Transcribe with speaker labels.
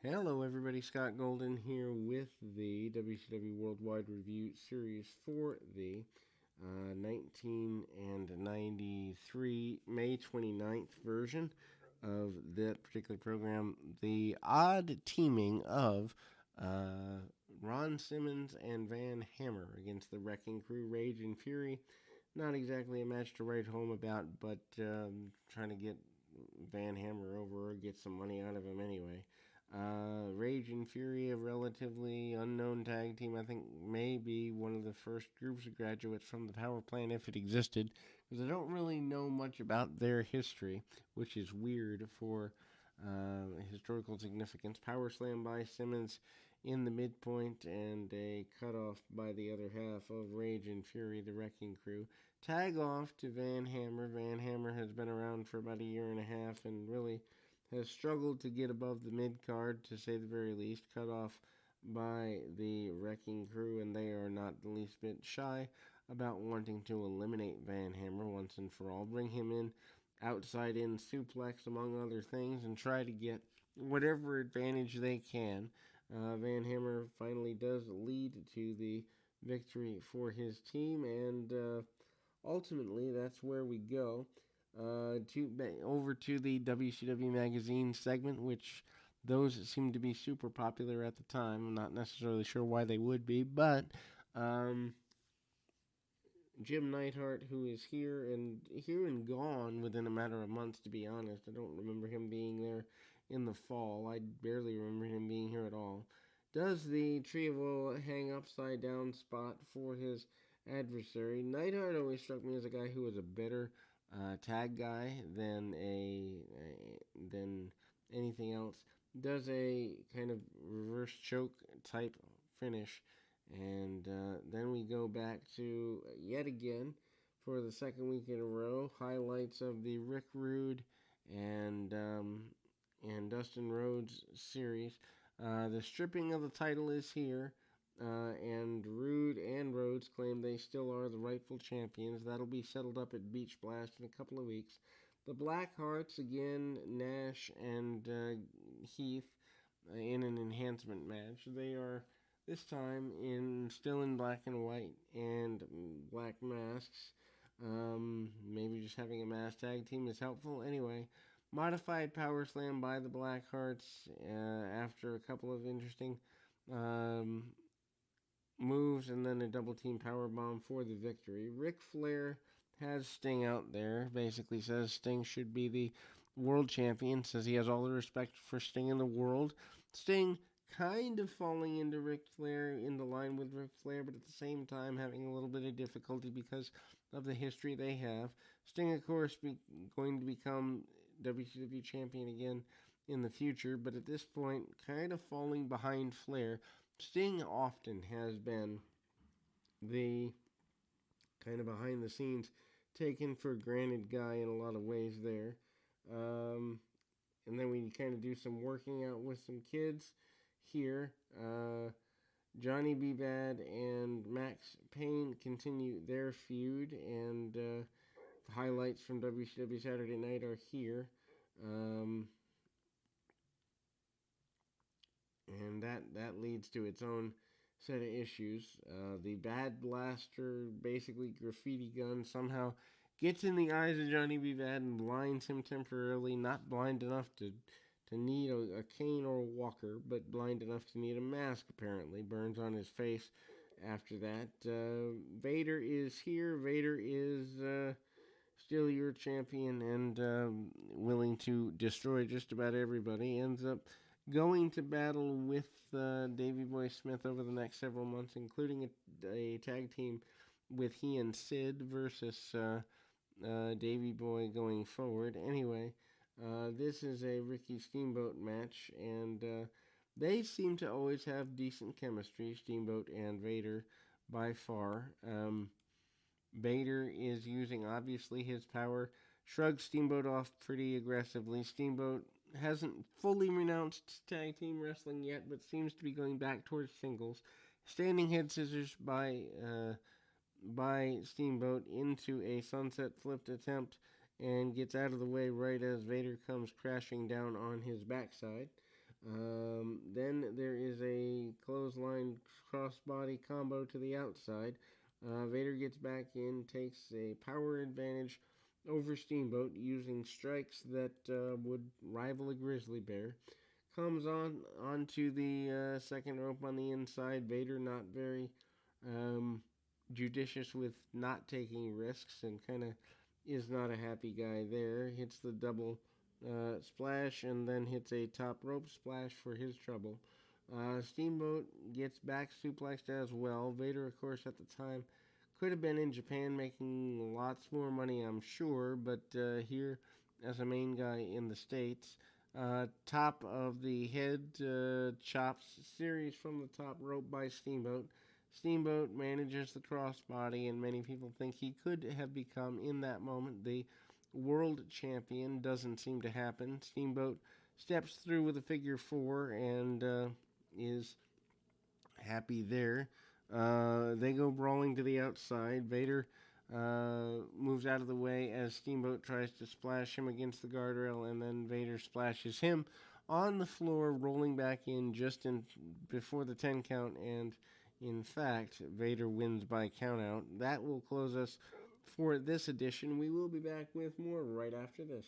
Speaker 1: Hello, everybody. Scott Golden here with the WCW Worldwide Review Series for the 1993 May 29th version of that particular program. The odd teaming of uh, Ron Simmons and Van Hammer against the Wrecking Crew, Rage and Fury. Not exactly a match to write home about, but trying to get Van Hammer over or get some money out of him anyway. Rage and Fury, a relatively unknown tag team, I think maybe one of the first groups of graduates from the power plant if it existed, because I don't really know much about their history, which is weird for historical significance. Power slam by Simmons in the midpoint and a cutoff by the other half of Rage and Fury, the Wrecking Crew. Tag off to Van Hammer. Van Hammer has been around for about a year and a half and really has struggled to get above the mid card, to say the very least, cut off by the Wrecking Crew, and they are not the least bit shy about wanting to eliminate Van Hammer once and for all. Bring him in, outside in suplex, among other things, and try to get whatever advantage they can. Van Hammer finally does lead to the victory for his team, and ultimately that's where we go over to the WCW magazine segment, which those seem to be super popular at the time. I'm not necessarily sure why they would be, but um, Jim Neidhart, who is here and gone within a matter of months, to be honest. I don't remember him being there in the fall. I barely remember him being here at all. Does the Tree of Woe hang upside down spot for his adversary? Neidhart always struck me as a guy who was a better tag guy than anything else. Does a kind of reverse choke type finish, and then we go back to yet again for the second week in a row highlights of the Rick Rude and Dustin Rhodes series. The stripping of the title is here. And Rude and Rhodes claim they still are the rightful champions. That'll be settled up at Beach Blast in a couple of weeks. The Black Hearts, again, Nash and Heath in an enhancement match. They are this time still in black and white and black masks. Maybe just having a mask tag team is helpful. Anyway, modified power slam by the Black Hearts after a couple of interesting um, moves, and then a double team power bomb for the victory. Ric Flair has Sting out there. Basically says Sting should be the world champion. Says he has all the respect for Sting in the world. Sting kind of falling into Ric Flair, in the line with Ric Flair, but at the same time having a little bit of difficulty because of the history they have. Sting, of course, going to become WCW champion again in the future, but at this point, kind of falling behind Flair. Sting often has been the kind of behind the scenes, taken for granted guy in a lot of ways there. Um, and then we kind of do some working out with some kids here. Johnny B. Bad and Max Payne continue their feud, and highlights from WCW Saturday Night are here. Um, and that leads to its own set of issues. The Bad Blaster, basically graffiti gun, somehow gets in the eyes of Johnny B. Bad and blinds him temporarily. Not blind enough to need a cane or a walker, but blind enough to need a mask, apparently. Burns on his face after that. Vader is here. Vader is still your champion and willing to destroy just about everybody. Ends up going to battle with Davey Boy Smith over the next several months, including a tag team with he and Sid versus Davey Boy going forward. Anyway, this is a Ricky Steamboat match, and they seem to always have decent chemistry, Steamboat and Vader, by far. Vader is using, obviously, his power. Shrugs Steamboat off pretty aggressively. Steamboat hasn't fully renounced tag team wrestling yet, but seems to be going back towards singles. Standing head scissors by Steamboat into a sunset flipped attempt and gets out of the way right as Vader comes crashing down on his backside. Then there is a clothesline crossbody combo to the outside. Vader gets back in, takes a power advantage over Steamboat using strikes that would rival a grizzly bear. Comes onto the second rope on the inside. Vader not very um, judicious with not taking risks and kind of is not a happy guy there. Hits the double splash and then hits a top rope splash for his trouble. Steamboat gets back suplexed as well. Vader, of course, at the time could have been in Japan making lots more money, I'm sure, but here as a main guy in the States. Top of the head chops series from the top rope by Steamboat. Steamboat manages the crossbody, and many people think he could have become, in that moment, the world champion. Doesn't seem to happen. Steamboat steps through with a figure four and is happy there. They go brawling to the outside. Vader moves out of the way as Steamboat tries to splash him against the guardrail, and then Vader splashes him on the floor, rolling back in just in before the 10 count, and in fact, Vader wins by countout. That will close us for this edition. We will be back with more right after this.